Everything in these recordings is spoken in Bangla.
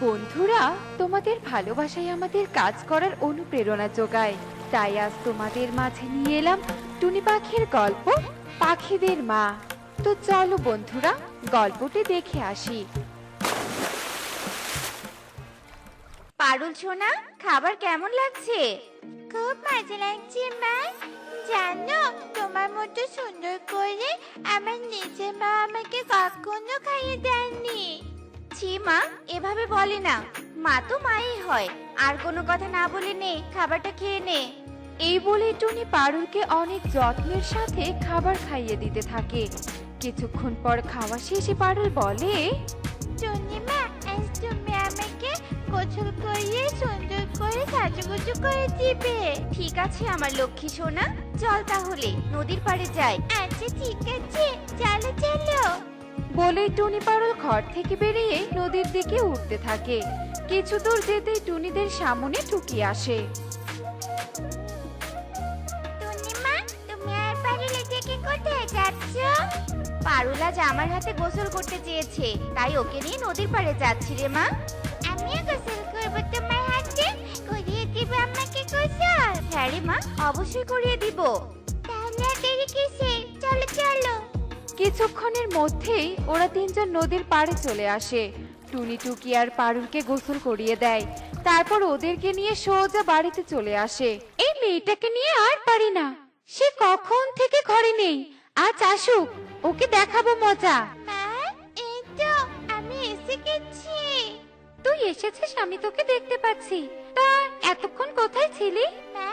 বন্ধুরা, তোমাদের ভালোবাসাই আমাদের কাজ করার অনুপ্রেরণা যোগায়। তাই আজ তোমাদের মাঝে নিয়ে এলাম টুনি পাখির গল্প, পাখিদের মা। তো চলো বন্ধুরা, গল্পটি দেখে আসি। পারুল সোনা, খাবার কেমন লাগছে? খুব মজা লাগছে মা। জানো, তোমার মতো সুন্দর করে আমার নিজের মা আমাকে কখনো খাইয়ে দেননি। ছি মা, এভাবে বলে না। মা তো মাই হয়। আর কোনো কথা না বলে নে, খাবারটা খেয়ে নে। এই বলে টুনি পারুলকে অনেক যত্নের সাথে খাবার খাইয়ে দিতে থাকে। কিছুক্ষণ পর খাওয়া শেষে পারুল বলে, টুনি মা, আজ তুমি আমাকে গোসল করিয়ে সুন্দর করে সাজুগুজু করে দিবে। ঠিক আছে আমার লক্ষ্মী সোনা, চল তাহলে নদীর পাড়ে যাই। আচ্ছা ঠিক আছে, চলো চলো। বলে টুনি পারুল ঘর থেকে বেরিয়ে নদীর দিকে উঠতে থাকে। কিছু দূর যেতেই টুনিদের সামনে টুকি আসে। টুনি মা, তুমি আর পারুল থেকে কোথায় যাচ্ছ? পারুল আজ আমার হাতে গোসল করতে চেয়েছে, তাই ওকে নিয়ে নদীর পাড়ে যাচ্ছি রে মা। আমিও গোসল করবো তোমার হাতে, করিয়ে দিব আমাকে গোসল। হ্যাঁ রে মা, অবশ্যই করিয়ে দিব। তাহলে আর দেরি কিসে, চলো চলো। কিছুক্ষণের মধ্যেই ওরা তিনজন নদীর পাড়ে চলে আসে। টুনি টুকি আর পারুলকে গোসল করিয়ে দেয়। তারপর ওদেরকে নিয়ে সোজা বাড়িতে চলে আসে। এই মেয়েটাকে নিয়ে আর পারি না, সে কখন থেকে ঘরে নেই। আজ আসুক, ওকে দেখাবো মজা। মা, এই তো আমি এসে গেছি। তুই এসেছিস, আমি তোকে দেখতে পাচ্ছি। তা এতক্ষণ কোথায় ছিলি? মা,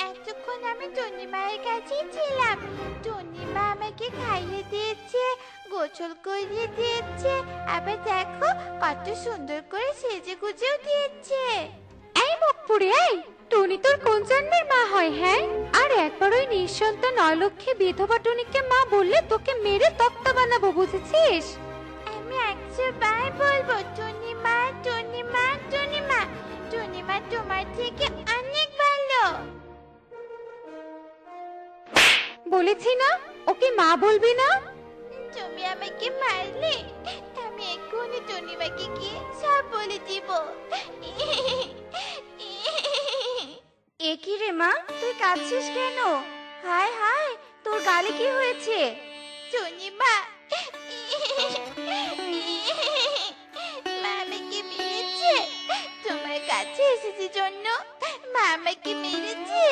এতক্ষণ আমি টুনি মায়ের কাছেই ছিলাম। টুনি মা আমাকে খাইয়ে দিয়েছে, গোসল করিয়ে দিয়েছে, আবার দেখো কত সুন্দর করে সেজে গুজেও দিয়েছে। এই মুখ পুড়ে, এই টুনি তোর কোন জন্মের মা হয়? হ্যাঁ, আর একবার ওই নিঃসন্তান অলক্ষী বিধবা টুনিকে মা বললে তোকে মেরে তক্তা বানাবো, বুঝেছিস? আমি 100 বার বলবো টুনি মা, টুনি মা, টুনি মা। টুনি মা তোমার থেকে অনেক ভালো। বলেছি না, ওকে মা বলবি না। তুমি আমাকে মারলে, আমি এক্ষুনি টুনি মাকে গিয়ে সব বলে দিব। এ কি রে মা, তুই কাঁদছিস কেন? হায় হায়, তোর গালে কি হয়েছে? টুনি মা, মা আমাকে মেরেছে। তোমার কাছে এসেছি জন্য মা আমাকে মেরেছে।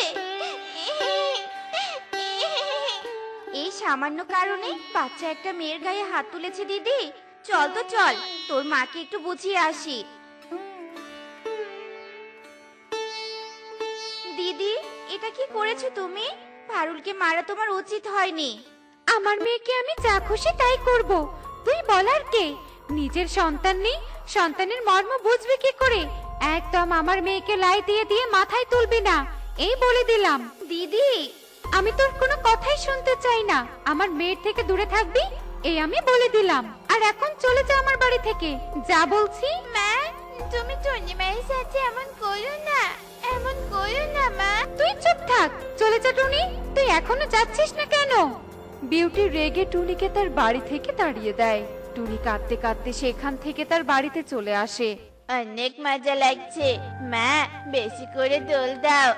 এই সামান্য কারণে বাচ্চা একটা মেয়ের গায়ে হাত তুলেছে দিদি। চল তো চল, তোর মাকে একটু বুঝিয়ে আসি। দিদি, এটা কি করেছো তুমি? পারুলকে মারা তোমার উচিত হয়নি। আমার মেয়েকে আমি যা খুশি তাই করব, তুই বলার কে? নিজের সন্তান নেই, সন্তানের মর্ম বুঝবি কি করে? একদম আমার মেয়েকে লাই দিয়ে দিয়ে মাথায় তুলবি না, এই বলে দিলাম। দিদি, আমি তোর কোনো কথাই শুনতে চাই না। আমার মেয়ের থেকে দূরে থাকবি, এই আমি বলে দিলাম। আর এখন চলে যা আমার বাড়ি থেকে, যা বলছি। মা, তুমি টুনি মায়ের সাথে এমন করো না, এমন করো না মা। তুই চুপ থাক, চলে যা টুনি। তুই এখনো যাচ্ছিস না কেন? বিউটি রেগে টুনিকে তার বাড়ি থেকে তাড়িয়ে দেয়। টুনি কাঁদতে কাঁদতে সেখান থেকে তার বাড়িতে চলে আসে। অনেক মজা লাগছে মা, বেশি করে দোল দাও।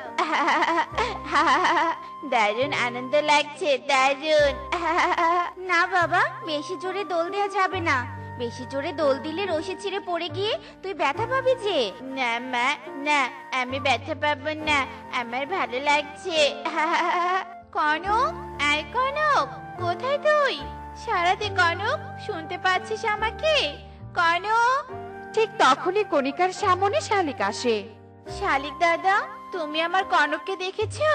দারুণ আনন্দ লাগছে, দারুণ। না বাবা, বেশি জোরে দোল দেওয়া যাবে না। বেশি জোরে দোল দিলে রশি ছিঁড়ে পড়ে গিয়ে তুই ব্যথা পাবি যে। না মা, না, আমি ব্যথা পাবো না, আমার ভালো লাগছে। কনক, আয় কনক, কোথায় তুই? সারাতে কনক, শুনতে পাচ্ছিস আমাকে? কনক। ঠিক তখনই কণিকার সামনে শালিক আসে। শালিক দাদা, তুমি আমার কনককে দেখেছো?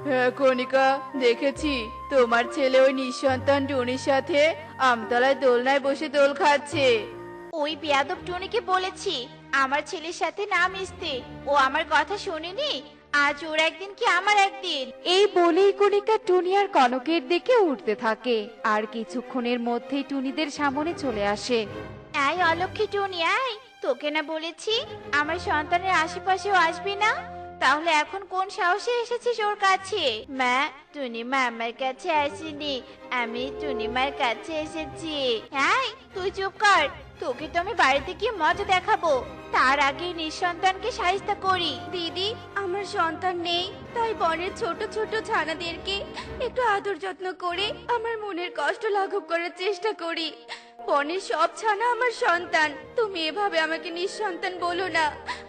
হ্যাঁ কণিকা, দেখেছি। তোমার ছেলে ওই নিঃসন্তান টুনির সাথে আমতলায় দোলনায় বসে দোল খাচ্ছে। ওই বেয়াদব টুনিকে বলেছি আমার ছেলের সাথে না মিশতে। ও আমার কথা শোনেনি। আজ ওর একদিন কি আমার একদিন। এই বলেই কণিকা টুনি আর কনকের দিকে উঠতে থাকে। আর কিছুক্ষণের মধ্যেই টুনিদের সামনে চলে আসে। আয় অলক্ষী টুনি, আয়। তোকে না বলেছি আমার সন্তানের আশেপাশেও আসবি না? তাহলে এখন কোন সাহসে এসেছিস ওর কাছে? মা, টুনি মা আমার কাছে আসেনি, আমি টুনি মার কাছে এসেছি। হ্যাঁ, তুই চুপ কর। তোকে তো আমি বাড়িতে গিয়ে মজা দেখাবো, তার আগে নিঃসন্তানকে সাহিস্তা করি। দিদি, আমার সন্তান নেই, তাই বনের ছোট ছোট ছানাদেরকে একটু আদর যত্ন করে আমার মনের কষ্ট লাঘব করার চেষ্টা করি। বনের সব ছানা আমার সন্তান, তুমি এভাবে আমাকে নিঃসন্তান বলো না,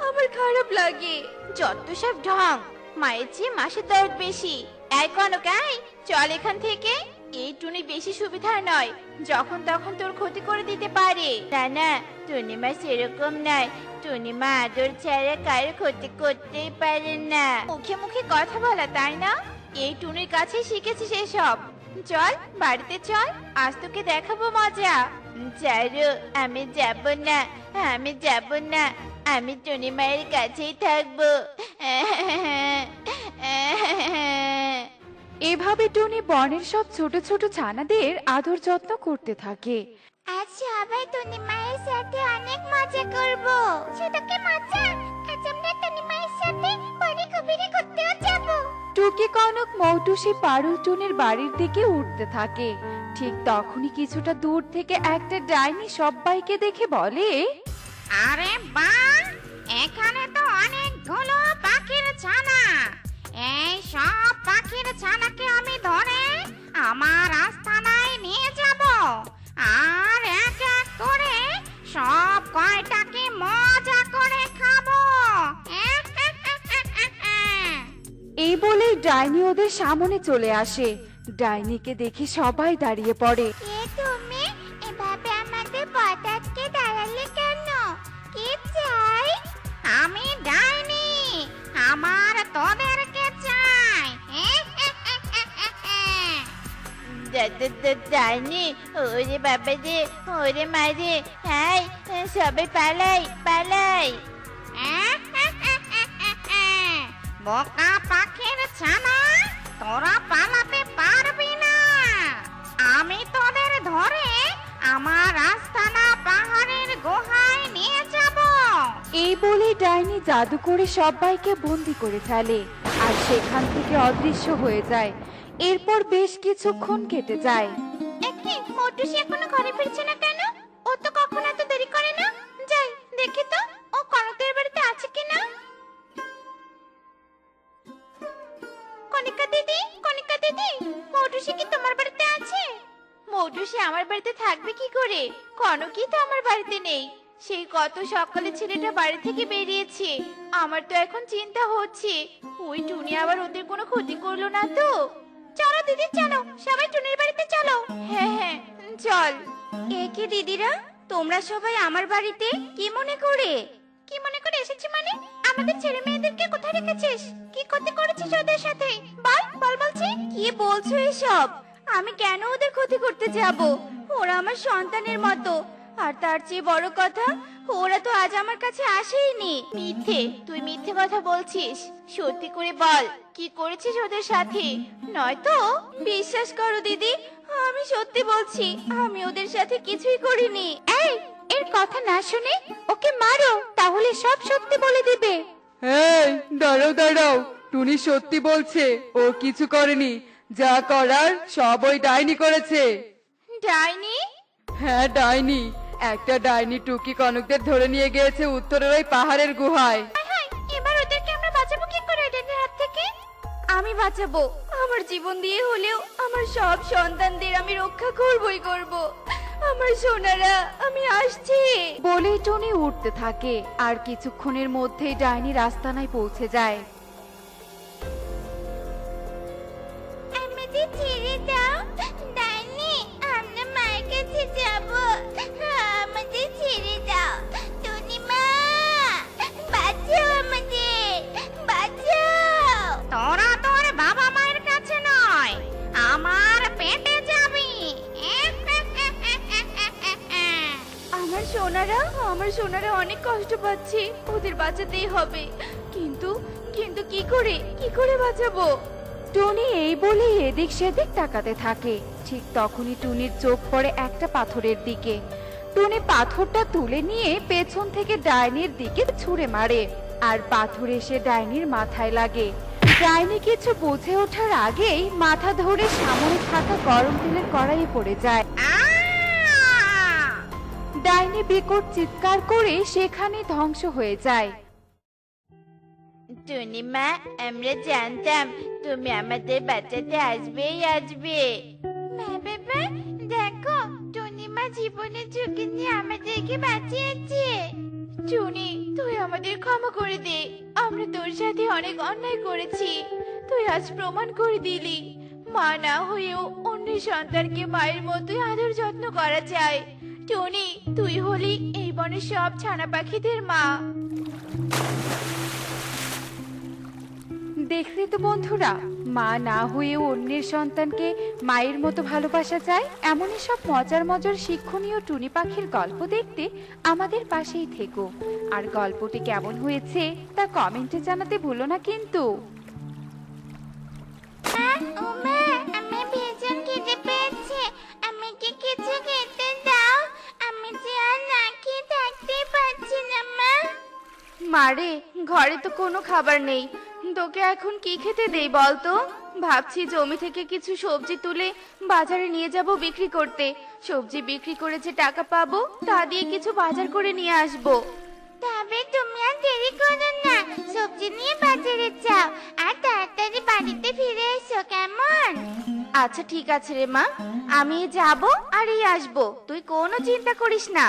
আমার খারাপ লাগে। যত সব ঢং, মায়ের চেয়ে মাসের দরদ বেশি। এই কনক, এই চল এখান থেকে। এই টুনি বেশি সুবিধার নয়, যখন তখন তোর ক্ষতি করে দিতে পারে। না না, টুনি মা সেরকম নয়। টুনি মা আদর ছাড়া কারো ক্ষতি করতেই পারে না। মুখে মুখে কথা বলা, তাই না? এই টুনির কাছে শিখেছিস এসব। চল বাড়িতে চল, আজ তোকে দেখাবো মজা। চারু, আমি যাব না, আমি যাব না, আমি টুনি মায়ের কাছেই থাকবো। এভাবে টুনি বনের সব ছোট ছোট ছানাদের আদর যত্ন করতে থাকে। আজ সবাই টুনি মায়ের সাথে অনেক মজা করব। সেটা কি মজা? আজ আমরা টুনি মায়ের সাথে বনে গভীরে ঘুরতেও যাব। টুকি, কনক, মৌটুসি পারুল টুনির বাড়ির দিকে উঠতে থাকে। ঠিক তখনই কিছুটা দূর থেকে একটা ডাইনি সবাইকে দেখে বলে, আরে বাহ, এখানে তো অনেকগুলো পাখির ছানা। এই সব পাখির ছানাকে আমি ধরে আমার আস্তানায় নিয়ে যাব, আর এক এক করে সব কয়টাকে মজা করে খাবো। এই বলেই ডাইনি ওদের সামনে চলে আসে। ডাইনিকে দেখে সবাই দাঁড়িয়ে পড়ে। কে তুমি? এভাবে আমাদের পথ আটকে দাঁড়ালে কেন? কি চাই? আমি ডাইনি, আমার তোদেরকে চাই। ডাইনি, ওরে বাবা রে, ওরে মারে, হাই, সবাই পালাই পালাই। বোকা পাখির ছানা, তোরা পালাতে পারবি না। আমি তোদের ধরে আমার আস্তানা পাহাড়ের গুহায় নিয়ে যাব। এই বলে ডাইনি জাদু করে সবাইকে বন্দি করে ফেলে আর সেখান থেকে অদৃশ্য হয়ে যায়। এরপর বেশ কিছুক্ষণ কেটে যায়। একে মোটুসি এখনো ঘরে ফিরছে না কেন? ও তো কখনো এত দেরি করে না। যাই দেখি তো ও কনকের বাড়িতে আছে কিনা। কনিকা দিদি, কনিকা দিদি, মোটুসি কি তোমার বাড়িতে আছে? মোটুসি আমার বাড়িতে থাকবে কি করে? কনকই তো আমার বাড়িতে নেই। সেই কত সকালে ছেলেটা বাড়ি থেকে বেরিয়েছে। আমার তো এখন চিন্তা হচ্ছে ওই টুনি আবার ওদের কোনো ক্ষতি করলো না তো। চলো দিদি, চলো সবাই টুনির বাড়িতে চলো। হ্যাঁ হ্যাঁ চল। এ কি দিদিরা, তোমরা সবাই আমার বাড়িতে কি মনে করে? কি মনে করে এসেছি মানে? আমাদের ছেলে মেয়েদেরকে কোথায় রেখেছিস? কি ক্ষতি করেছিস ওদের সাথে? বল বল, বলছি। কি বলছো এসব? আমি কেন ওদের ক্ষতি করতে যাব? ওরা আমার সন্তানের মতো। আর তার চেয়ে বড় কথা, ওরা তো আজ আমার কাছে আসেইনি। মিথ্যে, তুই মিথ্যে কথা বলছিস। সত্যি করে বল, কি করেছিস ওদের সাথে? নয়তো বিশ্বাস করো দিদি, আমি সত্যি বলছি, আমি ওদের সাথে কিছুই করিনি। এই, এর কথা না শুনে ওকে মারো, তাহলে সব সত্যি বলে দিবে। এই দাঁড়াও দাঁড়াও, টুনি সত্যি বলছে, ও কিছু করেনি। যা করার সব ওই ডাইনি করেছে। ডাইনি? হ্যাঁ ডাইনি। একটা ডাইনি টুকি কনকদের ধরে নিয়ে গিয়েছে উত্তরের ওই পাহাড়ের গুহায়। হাই, এবার ওদেরকে আমরা বাঁচাবো কি করে এদের হাত থেকে? আমি বাঁচাবো, আমার জীবন দিয়ে হলেও আমার সব সন্তানদের আমি রক্ষা করবই করব। আমার সোনারা, আমি আসছি। বলেই টনি উঠতে থাকে আর কিছুক্ষণের মধ্যেই ডাইনি রাস্তানায় পৌঁছে যায়। আমাদের ছেড়ে দাও ডাইনি, আমরা মায়ের কাছে যাব। আমাদের ছেড়ে দাও টুনি মা, বাঁচাও আমাদের, বাঁচাও। তোরা তোর বাবা মায়ের কাছে নয়, আমার পেটে যাবি। আমার সোনারা, আমার সোনারা অনেক কষ্ট পাচ্ছে, ওদের বাঁচাতেই হবে। কিন্তু কিন্তু কি করে বাঁচাবো? টনি এই বলে এদিক সেদিক তাকাতে থাকে। ঠিক তখনই টুনির চোখ পড়ে একটা পাথরের দিকে। টুনি পাথরটা তুলে নিয়ে পেছন থেকে ডাইনির দিকে ছুঁড়ে মারে আর পাথর এসে ডাইনির মাথায় লাগে। ডাইনি কিছু বুঝে ওঠার আগেই মাথা ধরে সামনে থাকা গরম তেলের কড়াইয়ে পড়ে যায়। ডাইনি বিকট চিৎকার করে সেখানে ধ্বংস হয়ে যায়। টুনি মা, আমরা জানতাম তুমি আমাদের বাঁচাতে আসবে। মা বাবা, দেখো টুনি মা জীবনের ঝুঁকি নিয়ে আমাদেরকে বাঁচিয়েছে। টুনি, তুই আমাদের ক্ষমা করে দে। আমরা তোর সাথে অনেক অন্যায় করেছি। তুই আজ প্রমাণ করে দিলি মা না হয়েও অন্যের সন্তানকে মায়ের মতোই আদর যত্ন করা যায়। টুনি, তুই হলি এই বনের সব ছানা পাখিদের মা। দেখলে তো বন্ধুরা, মা না হয়েও অন্যের সন্তানকে মায়ের মতো ভালোবাসা যায়। এমনই সব মজার মজার শিক্ষণীয় টুনি পাখির গল্প দেখতে আমাদের পাশেই থেকো। আর গল্পটি কেমন হয়েছে তা কমেন্টে জানাতে ভুলো না কিন্তু। ওমা, আমি ভীষণ খিদে পেয়েছে, আমাকে কিছু খেতে দাও। আমি যে আর না খেয়ে থাকতে পারছি না মা। মারে, ঘরে তো কোনো খাবার নেই, তোকে এখন কি খেতে দেই বলতো? ভাবছি জমি থেকে কিছু সবজি তুলে বাজারে নিয়ে যাব বিক্রি করতে। সবজি বিক্রি করে যে টাকা পাবো তা দিয়ে কিছু বাজার করে নিয়ে আসবো। তবে তুমি আর দেরি করো না, সবজি নিয়ে বাজারে যাও আর তাড়াতাড়ি বাড়িতে ফিরে এসো, কেমন? আচ্ছা ঠিক আছে রে মা, আমি যাব আর এই আসবো, তুই কোনো চিন্তা করিস না।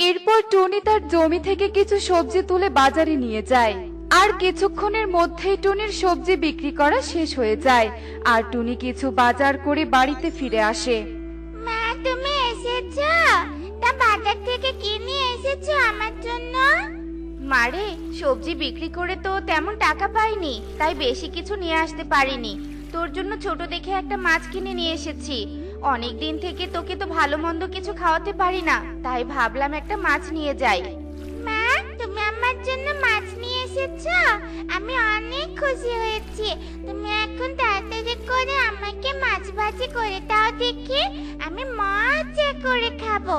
এরপর টুনি তার জমি থেকে কিছু সবজি তুলে বাজারে নিয়ে যায়। আর কিছুক্ষণের মধ্যেই টুনির সবজি বিক্রি করা শেষ হয়ে যায়। আর টুনি কিছু বাজার করে বাড়িতে ফিরে আসে। মা, তুমি এসেছো? তা বাজার থেকে কি নিয়ে এসেছো আমার জন্য? মারে, সবজি বিক্রি করে তো তেমন টাকা পাইনি, তাই বেশি কিছু নিয়ে আসতে পারিনি। তোর জন্য ছোট দেখে একটা মাছ কিনে নিয়ে এসেছি। অনেক দিন থেকে তোকে তো ভালো মন্দ কিছু খাওয়াতে পারি না, তাই ভাবলাম একটা মাছ নিয়ে যাই। মা, তুমি আমার জন্য মাছ নিয়ে এসেছো? আমি অনেক খুশি হয়েছি। তুমি এখন তাড়াতাড়ি করে আমাকে মাছ ভাজি করে দাও দেখি, আমি মজা করে খাবো।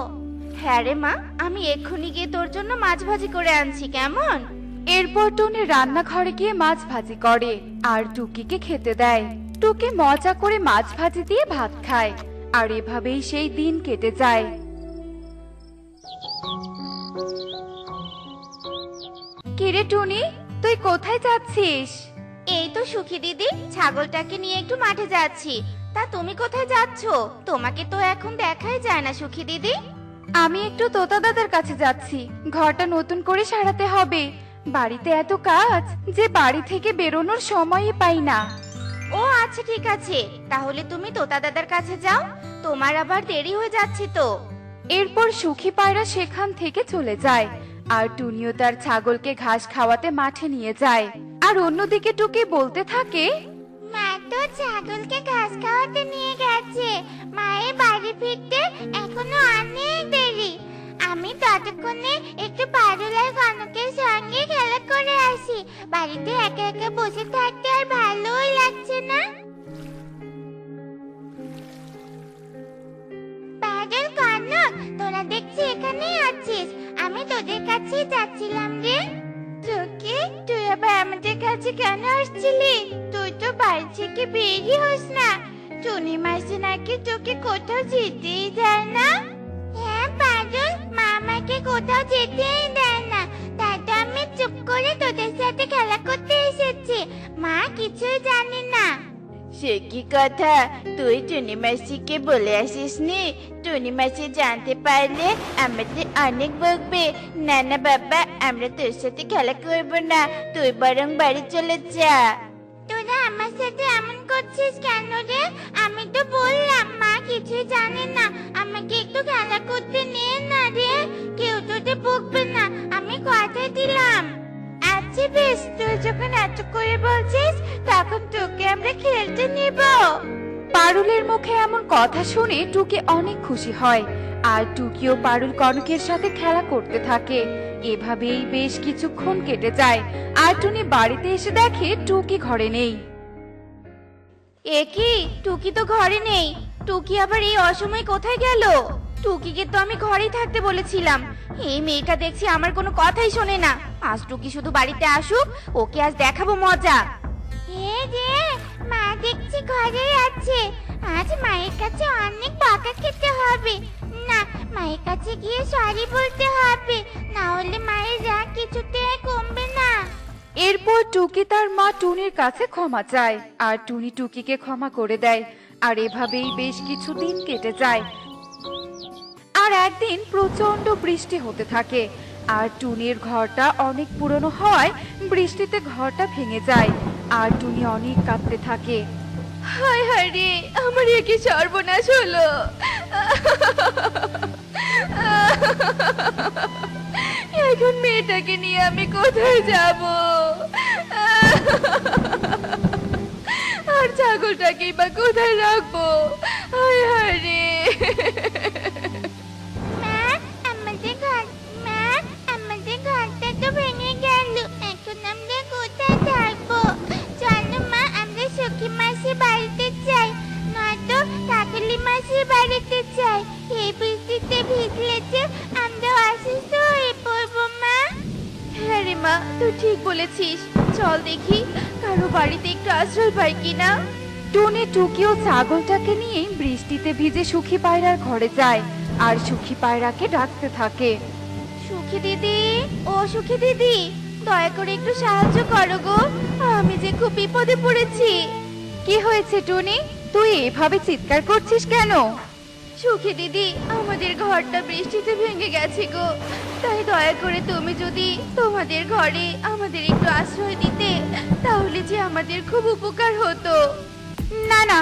হ্যাঁ রে মা, আমি এক্ষুনি গিয়ে তোর জন্য মাছ ভাজি করে আনছি, কেমন? এরপর টুনি রান্নাঘরে গিয়ে মাছ ভাজি করে আর টুকিকে খেতে দেয়। টুকি মজা করে মাছ ভাজি দিয়ে ভাত খায়। আর এভাবেই সেই দিন কেটে যায়। কিরে টুনি, তুই কোথায় যাচ্ছিস? এই তো সুখী দিদি, ছাগলটাকে নিয়ে একটু মাঠে যাচ্ছি। তা তুমি কোথায় যাচ্ছ? তোমাকে তো এখন দেখাই যায় না সুখী দিদি। আমি একটু তোতা দাদার কাছে যাচ্ছি, ঘরটা নতুন করে সারাতে হবে। বাড়িতে এত কাজ যে বাড়ি থেকে বেরোনোর সময়ই পাই না। ও আচ্ছা ঠিক আছে, তাহলে তুমি তোতা দাদার কাছে যাও, তোমার আবার দেরি হয়ে যাচ্ছে তো। এরপর সুখী পায়রা সেখান থেকে চলে যায়। আর টুনিও তার ছাগলকে ঘাস খাওয়াতে মাঠে নিয়ে যায়। আর অন্যদিকে টুকি বলতে থাকে, মা তো ছাগলকে ঘাস খাওয়াতে নিয়ে গেছে, মায়ের বাড়ি ফিরতে এখনো অনেক দেরি। আমি ততক্ষণে একটু পারুল আর কনকের সঙ্গে খেলা করে আসি। বাড়িতে একা একা বসে থাকতে আর ভালোই লাগছে না। পারুল, কনক, তোরা দেখছি এখানেই আছিস। আমি তোদের কাছেই যাচ্ছিলাম রে। তোকে, তুই আবার আমাদের কাছে কেন আসছিলি? তুই তো বাড়ি থেকে বেরিয়ে হোস না। টুনি মাসি নাকি তোকে কোথাও যেতেই দেয় না। হ্যাঁ পারুল, মা আমাকে কোথাও যেতেই দেয় না, তাই তো আমি চুপ করে তোদের সাথে খেলা করতে এসেছি। মা কিছুই জানি না। সে কি কথা, তুই টুনি মাসিকে বলে আসিস নি? টুনি মাসি জানতে পারলে আমাদের অনেক বকবে। না না বাবা, আমরা তোর সাথে খেলা করবো না, তুই বরং বাড়ি চলে যা। তোরা আমার সাথে এমন করছিস কেন রে? আমি তো বললাম মা কিছুই জানে না, আমাকে একটু খেলা করতে নিয়ে না রে। কেউ তোদের বকবে না, আমি কথা দিলাম। আচ্ছা বেশ, তুই যখন এত করে বলছিস তখন তোকে আমরা খেলতে নিব। পারুলের মুখে এমন কথা শুনে টুকি অনেক খুশি হয়। আর টুকিও পারুল কনকের সাথে খেলা করতে থাকে। এভাবেই বেশ কিছুক্ষণ কেটে যায়। আর টুনি বাড়িতে এসে দেখে টুকি ঘরে নেই। এ কি, টুকি তো ঘরে নেই। টুকি আবার এই অসময়ে কোথায় গেল? টুকিকে তো আমি ঘরেই থাকতে বলেছিলাম। এই মেয়েটা দেখছি আমার কোনো কথাই শোনে না। আজ টুকি শুধু বাড়িতে আসুক, ওকে আজ দেখাবো মজা। হে রে, মা দেখছি ঘরে আছে। আজ মায়ের কাছে অনেক বকা খেতে হবে। হবে। না, মায়ের কাছে গিয়ে সরি বলতে হবে, না হলে মায়ের রাগ কিছুতেই কমবে না। এরপর টুকি তার মা টুনির কাছে ক্ষমা চায় আর টুনি টুকিকে ক্ষমা করে দেয়। আর এভাবেই বেশ কিছু দিন কেটে যায়। আর একদিন প্রচন্ড বৃষ্টি হতে থাকে আর টুনির ঘরটা অনেক পুরনো হওয়ায় বৃষ্টিতে ঘরটা ভেঙে যায় আর টুনি অনেক কাঁদতে থাকে। হায় হায় রে, আমার কি সর্বনাশ হলো। এখন মেয়েটাকে নিয়ে আমি কোথায় যাব? আর ছাগলটাকে বা কোথায় রাখবো? হায় হায় রে। মা, আমাদের ঘর, মা, আমাদের ঘরটা তো ভেঙে গেল, এখন আমরা কোথায় থাকবো? চলো মা, আমরা সখী মাসির বাড়িতে যাই, নয়তো কাকলি মাসির বাড়িতে যাই। এই বৃষ্টিতে ভিজলে যে আমরা অসুস্থ হয়ে পড়বো মা। হ্যাঁ রে মা, তুই ঠিক বলেছিস। চল দেখি কারো বাড়িতে একটু আশ্রয় পাই কিনা। টুনি টুকি ও ছাগলটাকে নিয়ে বৃষ্টিতে ভিজে সুখী পায়রার ঘরে যায় আর সুখী পায়রাকে ডাকতে থাকে। সুখী দিদি, ও সুখী দিদি, দয়া করে একটু সাহায্য করো গো, আমি যে খুব বিপদে পড়েছি। কি হয়েছে টুনি, তুই এভাবে চিৎকার করছিস কেন? সুখী দিদি, আমাদের ঘরটা বৃষ্টিতে ভেঙে গেছে গো, তাই দয়া করে তুমি যদি তোমাদের ঘরে আমাদের একটু আশ্রয় দিতে, তাহলে যে আমাদের খুব উপকার হতো। না না,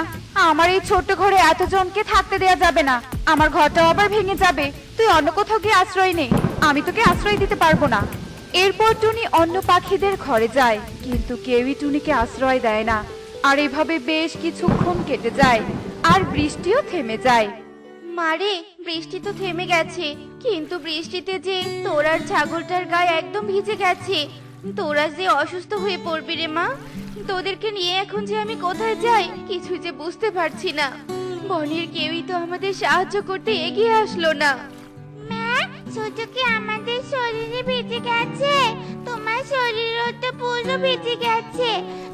আমার এই ছোট্ট ঘরে এতজনকে থাকতে দেয়া যাবে না। আমার ঘরটাও আবার ভেঙে যাবে। তুই অন্য কোথাও গিয়ে আশ্রয় নে, আমি তোকে আশ্রয় দিতে পারবো না। এরপর টুনি অন্য পাখিদের ঘরে যায়, কিন্তু কেউই টুনিকে আশ্রয় দেয় না। আর এভাবে বেশ কিছুক্ষণ কেটে যায় আর বৃষ্টিও থেমে যায়। মারে, বৃষ্টি তো থেমে গেছে, কিন্তু বৃষ্টিতে যে তোর আর ছাগলটার গায়ে একদম ভিজে গেছে। তোরা যে অসুস্থ হয়ে পড়বি রে মা। তোদেরকে নিয়ে এখন যে আমি কোথায় যাই কিছুই যে বুঝতে পারছি না। বনের কেউই তো আমাদের সাহায্য করতে এগিয়ে আসলো না। মা, শুধু কি আমাদের শরীরে ভিজে গেছে? তোমার শরীরও তো পুরো ভিজে গেছে,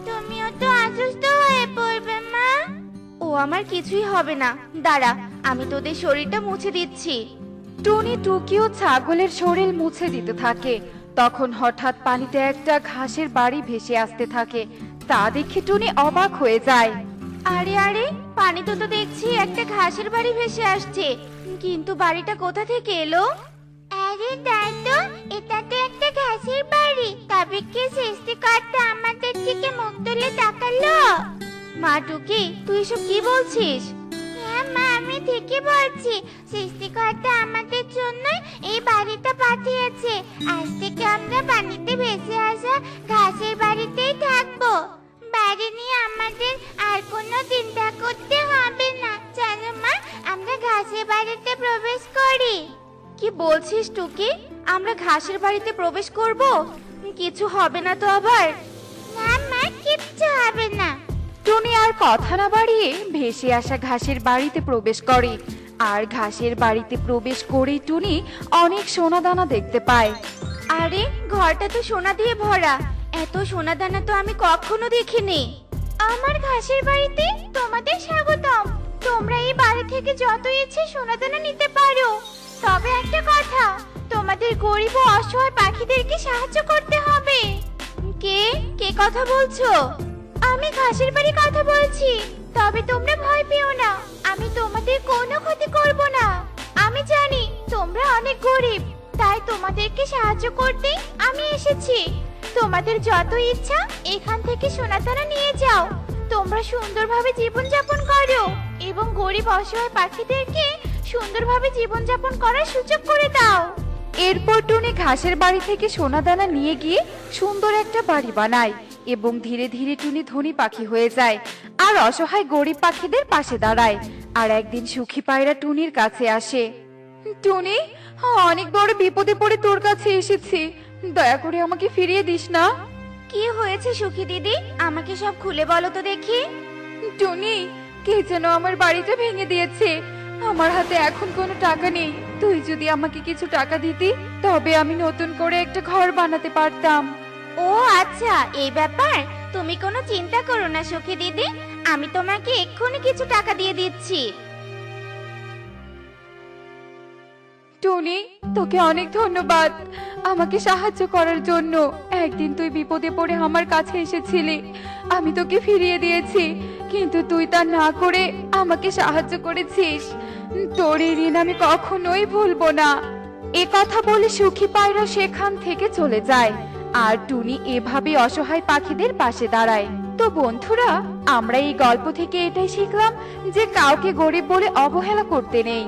তুমিও তো অসুস্থ হয়ে পড়বে মা। ও আমার কিছুই হবে না, দাঁড়া, আমি তোদের শরীরটা মুছে দিচ্ছি। টুনি টুকি ও ছাগলের শরীর মুছে দিতে থাকে। তখন হঠাৎ পানিতে একটা ঘাসের বাড়ি ভেসে আসতে থাকে। তা দেখে টুনি অবাক হয়ে যায়। আরে আরে, পানিতে তো দেখছি একটা ঘাসের বাড়ি ভেসে আসছে, কিন্তু বাড়িটা কোথা থেকে এলো? আরে দাদু, এটা তো একটা ঘাসের বাড়ি, তবে কি সৃষ্টিকর্তা আমাদের দিকে মুখ তুলে তাকালো? মা টুকি, তুই এসব কি বলছিস? হ্যাঁ মা, আমি ঠিকই বলছি, সৃষ্টিকর্তা আমাদের জন্য এই বাড়িটা পাঠিয়েছে। আজ থেকে আমরা পানিতে ভেসে আসা ঘাসের বাড়িতেই থাকবো। বাড়ি নিয়ে আমাদের আর কোনো চিন্তা করতে হবে না। চলো মা, আমরা ঘাসের বাড়িতে প্রবেশ করি। কি বলছিস টুকি, আমরা ঘাসের বাড়িতে প্রবেশ করব? কিছু হবে না তো আবার? না মা, কিচ্ছু হবে না। টুনি আর কথা না বাড়িয়ে ভেসে আসা ঘাসের বাড়িতে প্রবেশ করে। আর ঘাসের বাড়িতে প্রবেশ করেই টুনি অনেক সোনাদানা দেখতে পায়। আরে, ঘরটা তো সোনা দিয়ে ভরা, এত সোনা দানা তো আমি কখনো দেখিনি। আমার ঘাসের বাড়িতে তোমাদের স্বাগতম। তোমরা এই বাড়ি থেকে যত ইচ্ছে সোনাদানা নিতে পারো, তবে একটা কথা, তোমাদের গরিব ও অসহায় পাখিদেরকে সাহায্য করতে হবে। কে কে কথা বলছো? আমি ঘাসের বাড়ি কথা বলছি। তবে তোমরা ভয় পেও না, আমি তোমাদের কোনো ক্ষতি করব না। আমি জানি তোমরা অনেক গরিব, তাই তোমাদেরকে সাহায্য করতে আমি এসেছি। তোমাদের যত ইচ্ছা এখান থেকে সোনাদানা নিয়ে যাও। তোমরা সুন্দরভাবে জীবনযাপন করো এবং গরিব অসহায় পাখিদেরকে সুন্দরভাবে জীবনযাপন করার সুযোগ করে দাও। এরপর টুনি ঘাসের বাড়ি থেকে সোনাদানা নিয়ে গিয়ে সুন্দর একটা বাড়ি বানায় এবং ধীরে ধীরে টুনি ধনী পাখি হয়ে যায় আর অসহায় গরিব পাখিদের পাশে দাঁড়ায়। আর একদিন সুখী পায়রা টুনির কাছে আসে। টুনি, অনেক বড় বিপদে পড়ে তোর কাছে এসেছি, দয়া করে আমাকে ফিরিয়ে দিস না। কি হয়েছে সুখী দিদি, আমাকে সব খুলে বলো তো দেখি। টুনি, কে যেন আমার বাড়িটা ভেঙে দিয়েছে। আমার হাতে এখন কোনো টাকা নেই। তুই যদি আমাকে কিছু টাকা দিতি, তবে আমি নতুন করে একটা ঘর বানাতে পারতাম। ও আচ্ছা, এই ব্যাপার। তুমি কোনো চিন্তা করো না সুখী দিদি, আমি তোমাকে এক্ষুনি কিছু টাকা দিয়ে দিচ্ছি। টুনি, তোকে অনেক ধন্যবাদ আমাকে সাহায্য করার জন্য। একদিন তুই বিপদে পড়ে আমার কাছে এসেছিলি, আমি তোকে ফিরিয়ে দিয়েছি, কিন্তু তুই তা না করে আমাকে সাহায্য করেছিস। তোর এই ঋণ আমি কখনোই ভুলবো না। এ কথা বলে সুখী পায়রা সেখান থেকে চলে যায়, আর টুনি এভাবে অসহায় পাখিদের পাশে দাঁড়ায়। তো বন্ধুরা, আমরা এই গল্প থেকে এটাই শিখলাম যে কাউকে গরিব বলে অবহেলা করতে নেই।